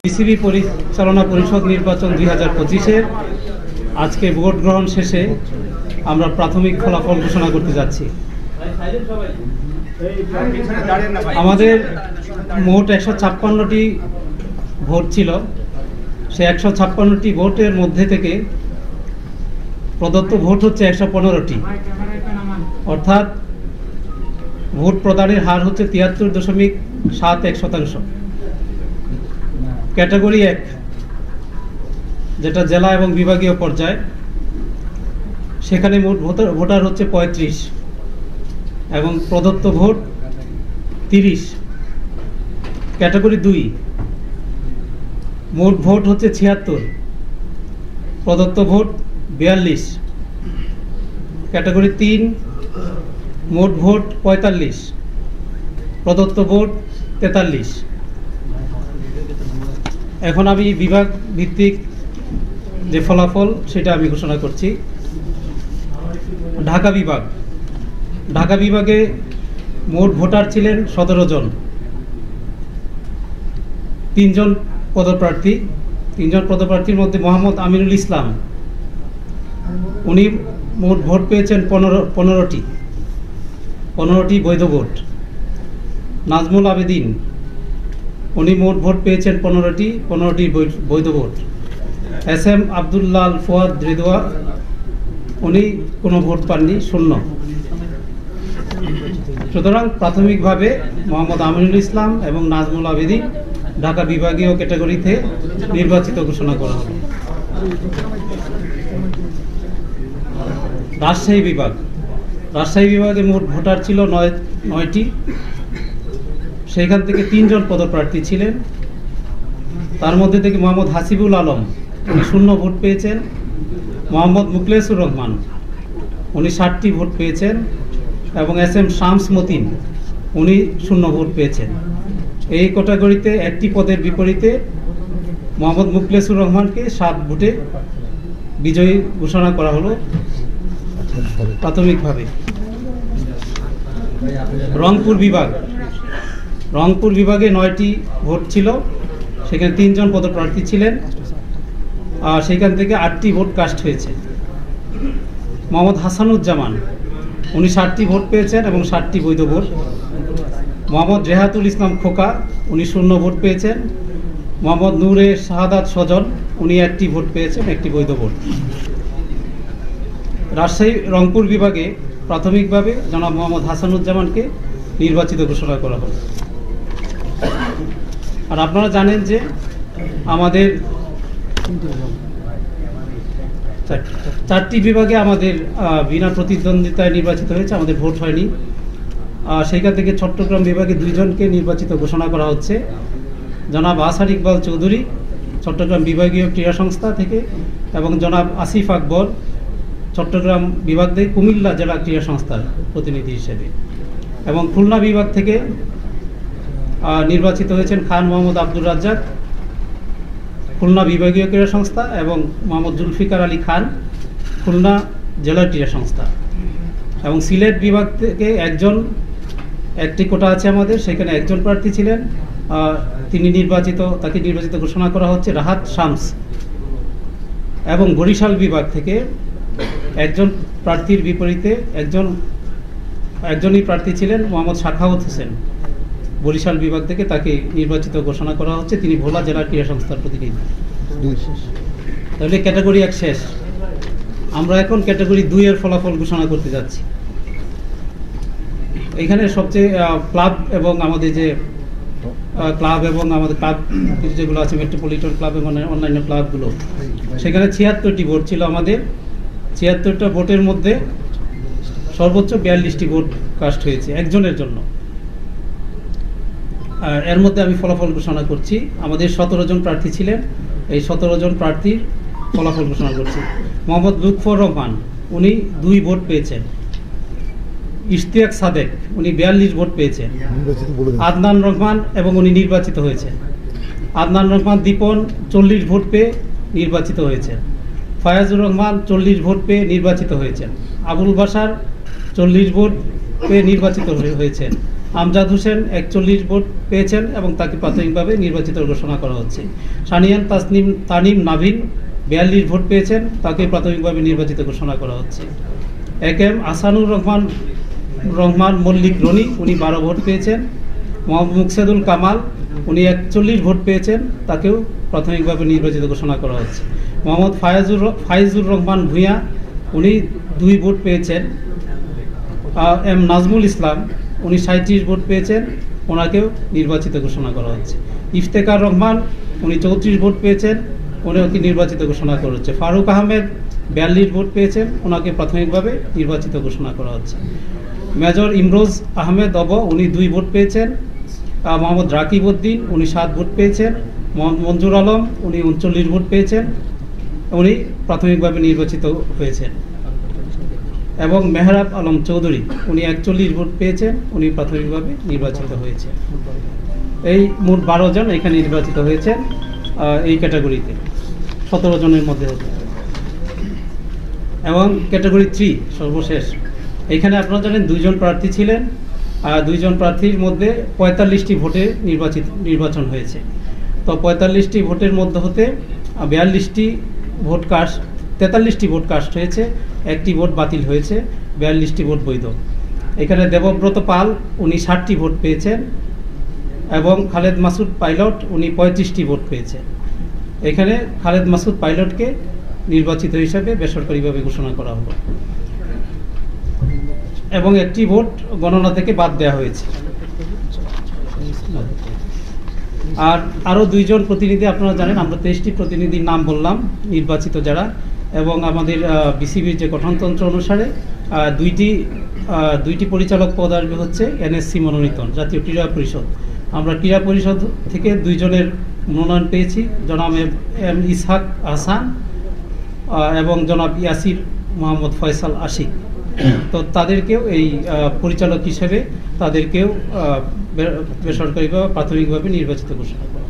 BCB পরিচালনা পরিষদ নির্বাচন 2025-এর আজকে ভোট গ্রহণ শেষে আমরা প্রাথমিক ফলাফল ঘোষণা করতে যাচ্ছি। আমাদের মোট 156টি ভোট ছিল। সেই 156টি ভোটের মধ্যে থেকে প্রদত্ত ভোট হচ্ছে 115টি, অর্থাৎ ভোট প্রদানের হার হচ্ছে 73.71%। ক্যাটাগরি 1, যেটা জেলা এবং বিভাগীয় পর্যায়, সেখানে মোট ভোটার হচ্ছে 35 এবং প্রদত্ত ভোট 30। ক্যাটাগরি 2, মোট ভোট হচ্ছে 76, প্রদত্ত ভোট 42। ক্যাটাগরি 3, মোট ভোট 45, প্রদত্ত ভোট 43। এখন আমি বিভাগ ভিত্তিক যে ফলাফল সেটা আমি ঘোষণা করছি। ঢাকা বিভাগে মোট ভোটার ছিলেন 17 জন। 3 জন পদপ্রার্থীর মধ্যে মোহাম্মদ আমিনুল ইসলাম, উনি মোট ভোট পেয়েছেন 15টি বৈধ ভোট। নাজমুল আবেদিন, উনি মোট ভোট পেয়েছেন 15টি বৈধ ভোট। SM আব্দুল্লাহ ফুয়াদ রিদওয়া, উনি কোনো ভোট পাননি, 0। সুতরাং প্রাথমিকভাবে মোহাম্মদ আমিনুল ইসলাম এবং নাজমুল আবেদিন ঢাকা বিভাগীয় ক্যাটাগরিতে নির্বাচিত ঘোষণা করা হলো। রাজশাহী বিভাগে মোট ভোটার ছিল 9টি। সেইখান থেকে 3 জন পদপ্রার্থী ছিলেন। তার মধ্যে থেকে মোহাম্মদ হাসিবুল আলম, উনি 0 ভোট পেয়েছেন। মোহাম্মদ মুখলেসুর রহমান, উনি 60টি ভোট পেয়েছেন এবং SM শামস মতিন, উনি 0 ভোট পেয়েছেন। এই ক্যাটাগরিতে একটি পদের বিপরীতে মোহাম্মদ মুখলেসুর রহমানকে 7 ভোটে বিজয়ী ঘোষণা করা হলো প্রাথমিকভাবে। রংপুর বিভাগে 9টি ভোট ছিল। সেখানে 3 জন পদপ্রার্থী ছিলেন, আর সেখান থেকে 8টি ভোট কাস্ট হয়েছে। মোহাম্মদ হাসানুজ্জামান, উনি 60টি ভোট পেয়েছেন এবং 60টি বৈধ ভোট। মোহাম্মদ রেহাতুল ইসলাম খোকা, উনি 0 ভোট পেয়েছেন। মোহাম্মদ নূরে শাহাদাত সজন, উনি 1টি ভোট পেয়েছেন, 1টি বৈধ ভোট। রংপুর বিভাগে প্রাথমিকভাবে জনাব মোহাম্মদ হাসানুজ্জামানকে নির্বাচিত ঘোষণা করা হল। আর আপনারা জানেন যে আমাদের 4টি বিভাগে আমাদের বিনা প্রতিদ্বন্দ্বিতায় নির্বাচিত হয়েছে, আমাদের ভোট হয়নি। সেইখান থেকে চট্টগ্রাম বিভাগে 2 জনকে নির্বাচিত ঘোষণা করা হচ্ছে। জনাব আসার ইকবাল চৌধুরী চট্টগ্রাম বিভাগীয় ক্রীড়া সংস্থা থেকে, এবং জনাব আসিফ আকবর চট্টগ্রাম বিভাগ থেকে কুমিল্লা জেলা ক্রীড়া সংস্থার প্রতিনিধি হিসেবে। এবং খুলনা বিভাগ থেকে নির্বাচিত হয়েছেন খান মোহাম্মদ আব্দুর রাজ্জাক, খুলনা বিভাগীয় ক্রীড়া সংস্থা, এবং মোহাম্মদ জুলফিকার আলী খান, খুলনা জেলা ক্রীড়া সংস্থা। এবং সিলেট বিভাগ থেকে একটি কোটা আছে আমাদের, সেখানে 1 জন প্রার্থী ছিলেন, তাকে নির্বাচিত ঘোষণা করা হচ্ছে রাহাত শামস। এবং বরিশাল বিভাগ থেকে 1 জন প্রার্থীর বিপরীতে একজনই প্রার্থী ছিলেন মোহাম্মদ শাখাওয়াত হোসেন। বরিশাল বিভাগ থেকে তাকে নির্বাচিত ঘোষণা করা হচ্ছে, তিনি ভোলা জেলা ক্রীড়া সংস্থার প্রতিনিধি। তাহলে ক্যাটাগরি 1 শেষ। আমরা এখন ক্যাটাগরি 2 এর ফলাফল ঘোষণা করতে যাচ্ছি। এখানে সবচেয়ে ক্লাব এবং আমাদের ক্লাব যেগুলো আছে, মেট্রোপলিটন ক্লাব এবং অন্যান্য ক্লাবগুলো, সেখানে 76টি ভোট ছিল আমাদের। 76টা ভোটের মধ্যে সর্বোচ্চ 42টি ভোট কাস্ট হয়েছে একজনের জন্য। আর এর মধ্যে আমি ফলাফল ঘোষণা করছি। আমাদের 17 জন প্রার্থী ছিলেন, এই 17 জন প্রার্থীর ফলাফল ঘোষণা করছি। মোহাম্মদ লুৎফর রহমান, উনি 2 ভোট পেয়েছেন। ইশতিয়াক সাদেক, উনি 42 ভোট পেয়েছেন। আদনান রহমান, এবং উনি নির্বাচিত হয়েছেন। আদনান রহমান দীপন 40 ভোট পেয়ে নির্বাচিত হয়েছেন। ফায়াজুর রহমান 40 ভোট পেয়ে নির্বাচিত হয়েছেন। আবুল বাশার 40 ভোট পেয়ে নির্বাচিত হয়েছেন। আমজাদ হোসেন 41 ভোট পেয়েছেন এবং তাকে প্রাথমিকভাবে নির্বাচিত ঘোষণা করা হচ্ছে। সানিয়ান তানিম নাভিন 42 ভোট পেয়েছেন, তাকে প্রাথমিকভাবে নির্বাচিত ঘোষণা করা হচ্ছে। এম আসানুর রহমান মল্লিক রনি, উনি 12 ভোট পেয়েছেন। মোহাম্মদ মুকসেদুল কামাল, উনি 41 ভোট পেয়েছেন, তাকেও প্রাথমিকভাবে নির্বাচিত ঘোষণা করা হচ্ছে। মোহাম্মদ ফাইজুর রহমান ভূঁইয়া, উনি 2 ভোট পেয়েছেন। এম নাজমুল ইসলাম, উনি 37 ভোট পেয়েছেন, ওনাকেও নির্বাচিত ঘোষণা করা হচ্ছে। ইফতেখার রহমান, উনি 34 ভোট পেয়েছেন, ওনাকে নির্বাচিত ঘোষণা করা হচ্ছে। ফারুক আহমেদ 42 ভোট পেয়েছেন, ওনাকে প্রাথমিকভাবে নির্বাচিত ঘোষণা করা হচ্ছে। মেজর ইমরোজ আহমেদ উনি 2 ভোট পেয়েছেন। মোহাম্মদ রাকিব উদ্দিন, উনি 7 ভোট পেয়েছেন। মোহাম্মদ মঞ্জুর আলম, উনি 39 ভোট পেয়েছেন, উনি প্রাথমিকভাবে নির্বাচিত হয়েছেন। এবং মেহরাব আলম চৌধুরী, উনি 41 ভোট পেয়েছেন, উনি প্রাথমিকভাবে নির্বাচিত হয়েছেন। এই মোট 12 জন এখানে নির্বাচিত হয়েছেন এই ক্যাটাগরিতে, 17 জনের মধ্যে হতে। এবং ক্যাটাগরি 3 সর্বশেষ, এখানে আপনারা জানেন 2 জন প্রার্থী ছিলেন। 2 জন প্রার্থীর মধ্যে 45টি ভোটে নির্বাচন হয়েছে। তো 45টি ভোটের মধ্যে হতে 43টি ভোট কাস্ট 43টি ভোট কাস্ট হয়েছে, 1টি ভোট বাতিল হয়েছে, 42টি ভোট বৈধ। এখানে দেবব্রত পাল, উনি 60টি ভোট পেয়েছেন এবং খালেদ মাসুদ পাইলট, উনি 35টি ভোট পেয়েছেন। এখানে খালেদ মাসুদ পাইলটকে নির্বাচিত হিসাবে বেসরকারিভাবে ঘোষণা করা হলো এবং 1টি ভোট গণনা থেকে বাদ দেওয়া হয়েছে। আর আরও 2 জন প্রতিনিধি, আপনারা জানেন আমরা 23টি প্রতিনিধির নাম বললাম নির্বাচিত যারা, এবং আমাদের বিসিবির যে গঠনতন্ত্র অনুসারে দুইটি পরিচালক পদ আসবে হচ্ছে এনএসসি মনোনীত জাতীয় ক্রীড়া পরিষদ। আমরা ক্রীড়া পরিষদ থেকে 2 জনের মনোনয়ন পেয়েছি, জনাব এম ইসহাক আহসান এবং জনাব ইয়াসির মোহাম্মদ ফয়সাল আশিক। তো তাদেরকেও এই পরিচালক হিসেবে তাদেরকেও বেসরকারিভাবে প্রাথমিকভাবে নির্বাচিত ঘোষণা করা।